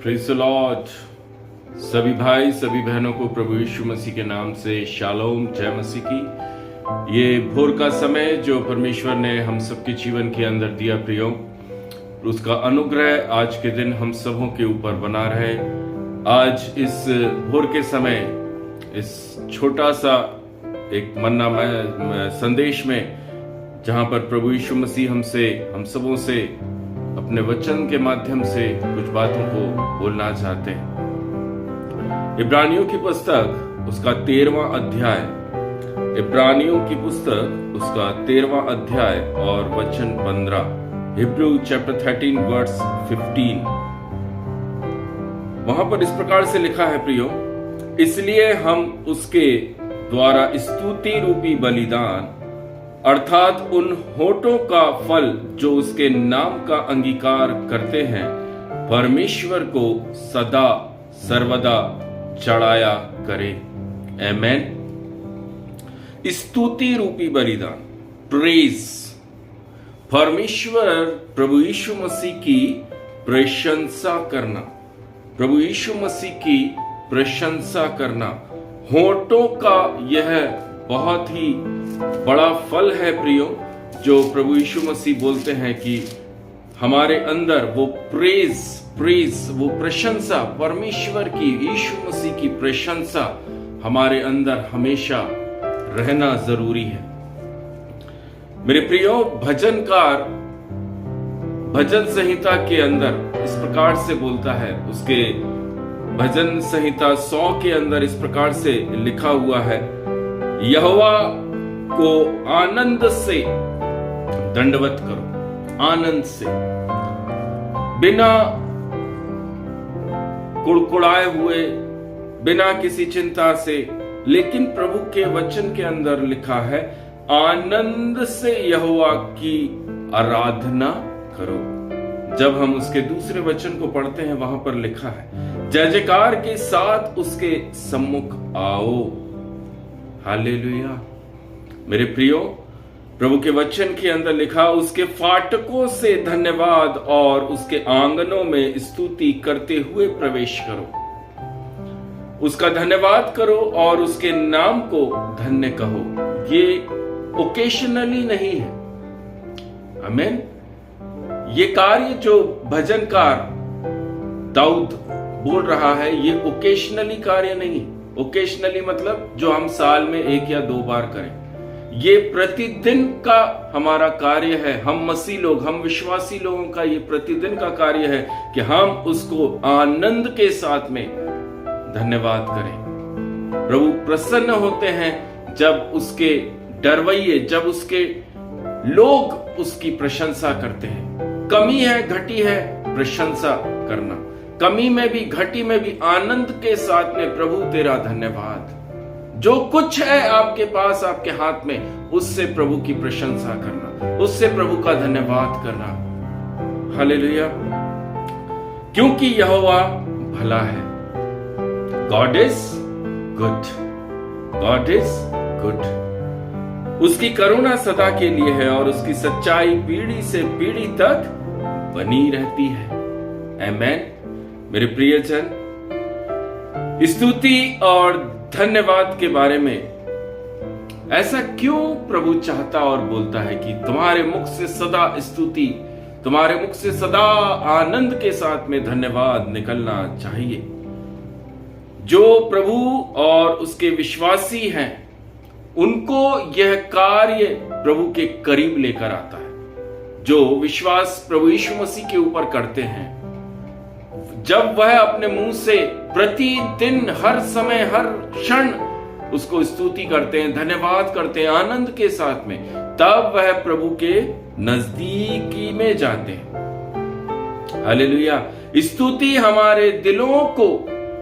Praise the Lord. सभी भाई सभी बहनों को प्रभु यीशु मसीह के नाम से शालोम, जय मसीह की। ये भोर का समय जो परमेश्वर ने हम सबके जीवन के अंदर दिया प्रियो, उसका अनुग्रह आज के दिन हम सबों के ऊपर बना रहे। आज इस भोर के समय इस छोटा सा एक मन्ना संदेश में, जहां पर प्रभु यीशु मसीह हम सबों से अपने वचन के माध्यम से कुछ बातों को बोलना चाहते हैं। इब्रानियों की पुस्तक उसका 13वां अध्याय, इब्रानियों की पुस्तक उसका 13वां अध्याय और वचन 15, हिब्रू चैप्टर 13 वर्स 15। वहां पर इस प्रकार से लिखा है प्रियो, इसलिए हम उसके द्वारा स्तुति रूपी बलिदान अर्थात उन होठों का फल जो उसके नाम का अंगीकार करते हैं, परमेश्वर को सदा सर्वदा चढ़ाया करें। आमेन। स्तुति रूपी बलिदान, प्रेज, परमेश्वर प्रभु यीशु मसीह की प्रशंसा करना, प्रभु यीशु मसीह की प्रशंसा करना, होठों का यह बहुत ही बड़ा फल है प्रियो, जो प्रभु यीशु मसीह बोलते हैं कि हमारे अंदर वो प्रेज वो प्रशंसा, परमेश्वर की, यीशु मसीह की प्रशंसा हमारे अंदर हमेशा रहना जरूरी है। मेरे प्रियो, भजनकार भजन संहिता के अंदर इस प्रकार से बोलता है, उसके भजन संहिता 100 के अंदर इस प्रकार से लिखा हुआ है, यहोवा को आनंद से दंडवत करो, आनंद से, बिना कुड़कुड़ाए हुए, बिना किसी चिंता से। लेकिन प्रभु के वचन के अंदर लिखा है, आनंद से यहोवा की आराधना करो। जब हम उसके दूसरे वचन को पढ़ते हैं, वहां पर लिखा है, जय जयकार के साथ उसके सम्मुख आओ। हालेलुया। मेरे प्रियो, प्रभु के वचन के अंदर लिखा, उसके फाटकों से धन्यवाद और उसके आंगनों में स्तुति करते हुए प्रवेश करो। उसका धन्यवाद करो और उसके नाम को धन्य कहो। ये ओकेशनली नहीं है। आमीन। ये कार्य जो भजनकार दाऊद बोल रहा है, ये ओकेशनली कार्य नहीं। ओकेशनली मतलब जो हम साल में 1 या 2 बार करें। ये प्रतिदिन का हमारा कार्य है। हम मसीह लोग, हम विश्वासी लोगों का ये प्रतिदिन का कार्य है कि हम उसको आनंद के साथ में धन्यवाद करें। प्रभु प्रसन्न होते हैं जब उसके डरवैये, जब उसके लोग उसकी प्रशंसा करते हैं। कमी है, घटी है, प्रशंसा करना। कमी में भी, घटी में भी आनंद के साथ में, प्रभु तेरा धन्यवाद। जो कुछ है आपके पास, आपके हाथ में, उससे प्रभु की प्रशंसा करना, उससे प्रभु का धन्यवाद करना। हालेलुया। क्योंकि यहोवा भला है। God is good, God is good. उसकी करुणा सदा के लिए है और उसकी सच्चाई पीढ़ी से पीढ़ी तक बनी रहती है। आमेन। मेरे प्रियजन, स्तुति और धन्यवाद के बारे में ऐसा क्यों प्रभु चाहता और बोलता है कि तुम्हारे मुख से सदा स्तुति, तुम्हारे मुख से सदा आनंद के साथ में धन्यवाद निकलना चाहिए। जो प्रभु और उसके विश्वासी हैं, उनको यह कार्य प्रभु के करीब लेकर आता है। जो विश्वास प्रभु यीशु मसीह के ऊपर करते हैं, जब वह अपने मुंह से प्रतिदिन, हर समय, हर क्षण उसको स्तुति करते हैं, धन्यवाद करते हैं आनंद के साथ में, तब वह प्रभु के नजदीकी में जाते हैं। हालेलुया। स्तुति हमारे दिलों को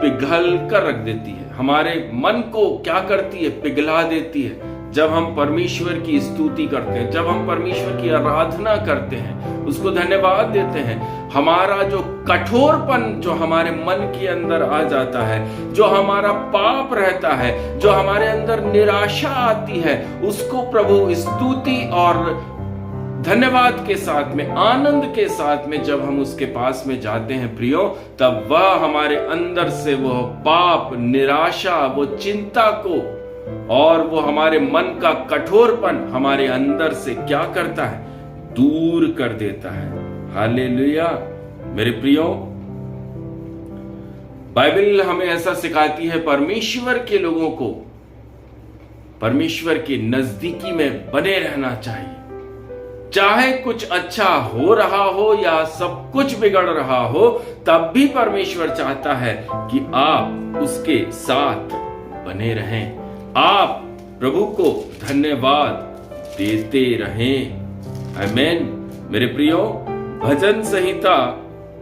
पिघल कर रख देती है, हमारे मन को क्या करती है, पिघला देती है। जब हम परमेश्वर की स्तुति करते हैं, जब हम परमेश्वर की आराधना करते हैं, उसको धन्यवाद देते हैं, हमारा जो कठोरपन जो हमारे मन के अंदर आ जाता है, जो हमारा पाप रहता है, जो हमारे अंदर निराशा आती है, उसको प्रभु स्तुति और धन्यवाद के साथ में, आनंद के साथ में जब हम उसके पास में जाते हैं प्रियो, तब वह हमारे अंदर से वो पाप, निराशा, वो चिंता को और वो हमारे मन का कठोरपन हमारे अंदर से क्या करता है, दूर कर देता है। हालेलुया। मेरे प्रियो, बाइबल हमें ऐसा सिखाती है, परमेश्वर के लोगों को परमेश्वर की नजदीकी में बने रहना चाहिए। चाहे कुछ अच्छा हो रहा हो या सब कुछ बिगड़ रहा हो, तब भी परमेश्वर चाहता है कि आप उसके साथ बने रहें, आप प्रभु को धन्यवाद देते रहें। आमीन। मेरे प्रियो, भजन संहिता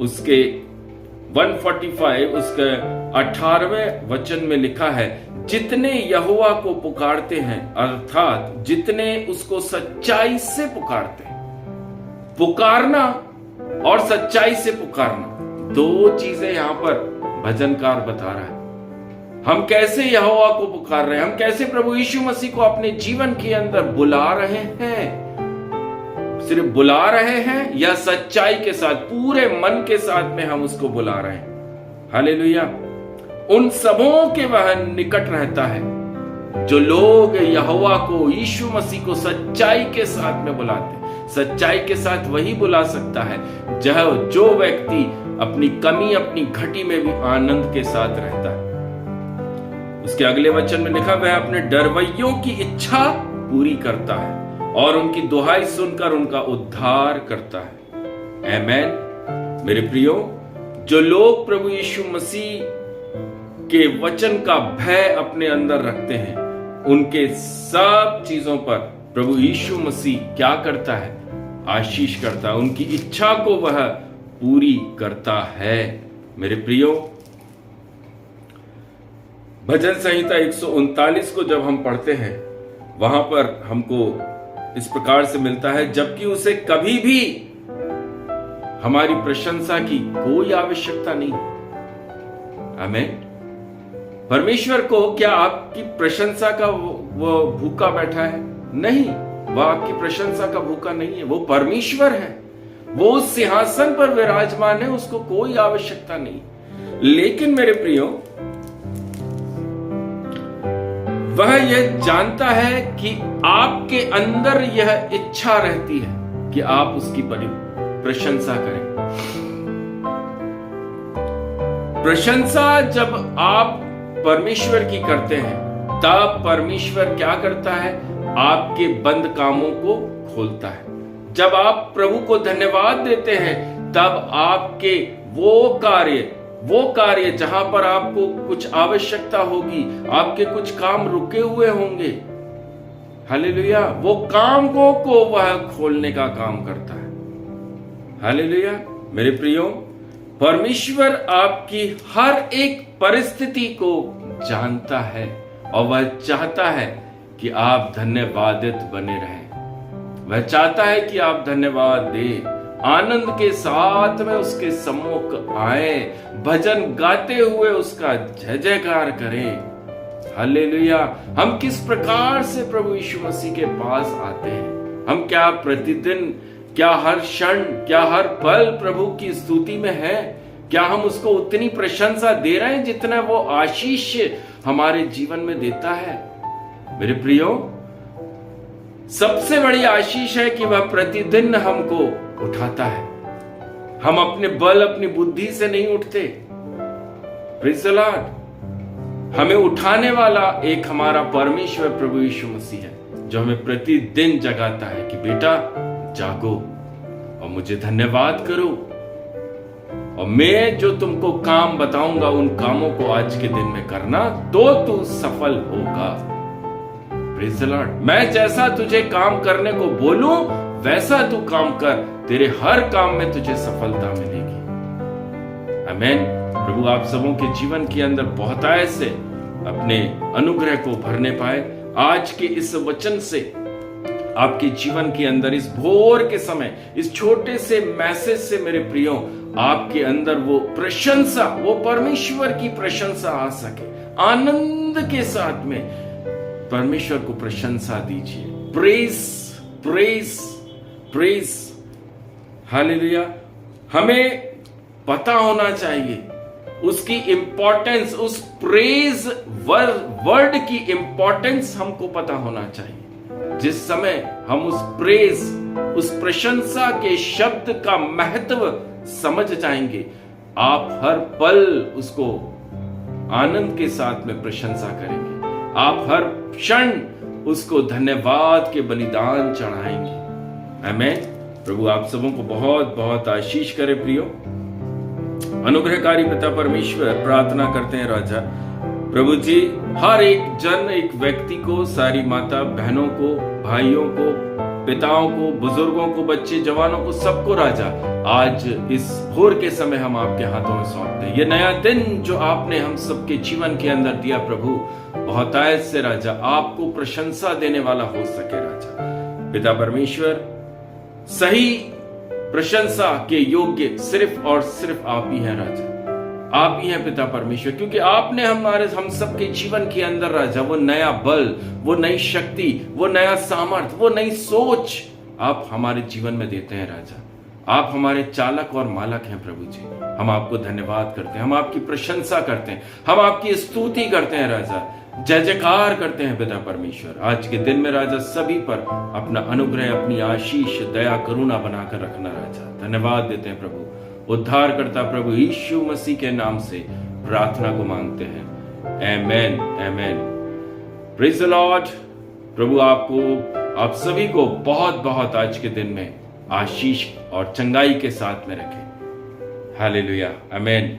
उसके 145 उसके 18वें वचन में लिखा है, जितने यहोवा को पुकारते हैं, अर्थात जितने उसको सच्चाई से पुकारते हैं। पुकारना और सच्चाई से पुकारना, दो चीजें यहां पर भजनकार बता रहा है। हम कैसे यहोवा को पुकार रहे हैं, हम कैसे प्रभु यीशु मसीह को अपने जीवन के अंदर बुला रहे हैं। सिर्फ बुला रहे हैं या सच्चाई के साथ, पूरे मन के साथ में हम उसको बुला रहे हैं। हालेलुया। उन सबों के वह निकट रहता है जो लोग यहोवा को, यीशु मसीह को सच्चाई के साथ में बुलाते हैं। सच्चाई के साथ वही बुला सकता है जो व्यक्ति अपनी कमी, अपनी घटी में भी आनंद के साथ रहता है। उसके अगले वचन में लिखा, वह अपने डरवैयों की इच्छा पूरी करता है और उनकी दुहाई सुनकर उनका उद्धार करता है। आमीन। मेरे प्रियो, जो लोग प्रभु यीशु मसीह के वचन का भय अपने अंदर रखते हैं, उनके सब चीजों पर प्रभु यीशु मसीह क्या करता है, आशीष करता है, उनकी इच्छा को वह पूरी करता है। मेरे प्रियो, भजन संहिता 139 को जब हम पढ़ते हैं, वहां पर हमको इस प्रकार से मिलता है, जबकि उसे कभी भी हमारी प्रशंसा की कोई आवश्यकता नहीं। आमीन। परमेश्वर को क्या आपकी प्रशंसा का वो भूखा बैठा है? नहीं, वह आपकी प्रशंसा का भूखा नहीं है। वो परमेश्वर है, वो उस सिंहासन पर विराजमान है, उसको कोई आवश्यकता नहीं। लेकिन मेरे प्रियो, वह यह जानता है कि आपके अंदर यह इच्छा रहती है कि आप उसकी प्रशंसा करें। प्रशंसा जब आप परमेश्वर की करते हैं, तब परमेश्वर क्या करता है, आपके बंद कामों को खोलता है। जब आप प्रभु को धन्यवाद देते हैं, तब आपके वो कार्य जहां पर आपको कुछ आवश्यकता होगी, आपके कुछ काम रुके हुए होंगे, हालेलुया, वो कामों को वह खोलने का काम करता है। हालेलुया। मेरे प्रियो, परमेश्वर आपकी हर एक परिस्थिति को जानता है और वह चाहता है कि आप धन्यवादित बने रहें। वह चाहता है कि आप धन्यवाद दें, आनंद के साथ में उसके सम्मुख आए, भजन गाते हुए उसका जय जयकार करें। हालेलुया। हम किस प्रकार से प्रभु यीशु मसीह के पास आते हैं? हम क्या प्रतिदिन, क्या हर क्षण, क्या हर पल प्रभु की स्तुति में है? क्या हम उसको उतनी प्रशंसा दे रहे हैं जितना वो आशीष हमारे जीवन में देता है? मेरे प्रियो, सबसे बड़ी आशीष है कि वह प्रतिदिन हमको उठाता है। हम अपने बल, अपनी बुद्धि से नहीं उठते। Praise the Lord. हमें उठाने वाला एक हमारा परमेश्वर प्रभु यीशु मसीह है, जो हमें प्रतिदिन जगाता है कि बेटा जागो और मुझे धन्यवाद करो, और मैं जो तुमको काम बताऊंगा उन कामों को आज के दिन में करना, तो तू सफल होगा। Praise the Lord. मैं जैसा तुझे काम करने को बोलूं, वैसा तू काम कर, तेरे हर काम में तुझे सफलता मिलेगी। आमीन। प्रभु आप सबों के जीवन के अंदर बहुतायत से अपने अनुग्रह को भरने पाए। आज के इस वचन से आपके जीवन के अंदर इस भोर के समय, इस छोटे से मैसेज से मेरे प्रियो, आपके अंदर वो प्रशंसा, वो परमेश्वर की प्रशंसा आ सके। आनंद के साथ में परमेश्वर को प्रशंसा दीजिए। Praise, praise, praise. हालेलुया। हमें पता होना चाहिए उसकी इंपॉर्टेंस, उस प्रेज वर्ड की इंपॉर्टेंस हमको पता होना चाहिए। जिस समय हम उस प्रेज, उस प्रशंसा के शब्द का महत्व समझ जाएंगे, आप हर पल उसको आनंद के साथ में प्रशंसा करेंगे। आप हर क्षण उसको धन्यवाद के बलिदान चढ़ाएंगे। आमीन। प्रभु आप सबों को बहुत बहुत आशीष करे। प्रियो, अनुग्रहकारी पिता परमेश्वर, प्रार्थना करते हैं राजा प्रभु जी, हर एक जन, एक व्यक्ति को, सारी माता बहनों को, भाइयों को, पिताओं को, बुजुर्गों को, बच्चे जवानों को, सबको राजा आज इस भोर के समय हम आपके हाथों में सौंपते हैं। ये नया दिन जो आपने हम सबके जीवन के अंदर दिया प्रभु, बहुतायत से राजा आपको प्रशंसा देने वाला हो सके राजा। पिता परमेश्वर, सही प्रशंसा के योग्य सिर्फ और सिर्फ आप ही हैं राजा, आप ही हैं पिता परमेश्वर, क्योंकि आपने हम सबके जीवन के अंदर राजा वो नया बल, वो नई शक्ति, वो नया सामर्थ, वो नई सोच आप हमारे जीवन में देते हैं राजा। आप हमारे चालक और मालक हैं प्रभु जी। हम आपको धन्यवाद करते हैं, हम आपकी प्रशंसा करते हैं, हम आपकी स्तुति करते हैं राजा, जय जयकार करते हैं पिता परमेश्वर। आज के दिन में राजा सभी पर अपना अनुग्रह, अपनी आशीष, दया, करुणा बनाकर रखना राजा। धन्यवाद देते हैं प्रभु। उद्धार करता प्रभु यीशु मसीह के नाम से प्रार्थना को मांगते हैं। Amen, amen. Praise the Lord. प्रभु आपको, आप सभी को बहुत बहुत आज के दिन में आशीष और चंगाई के साथ में रखे। हालेलुया, आमेन।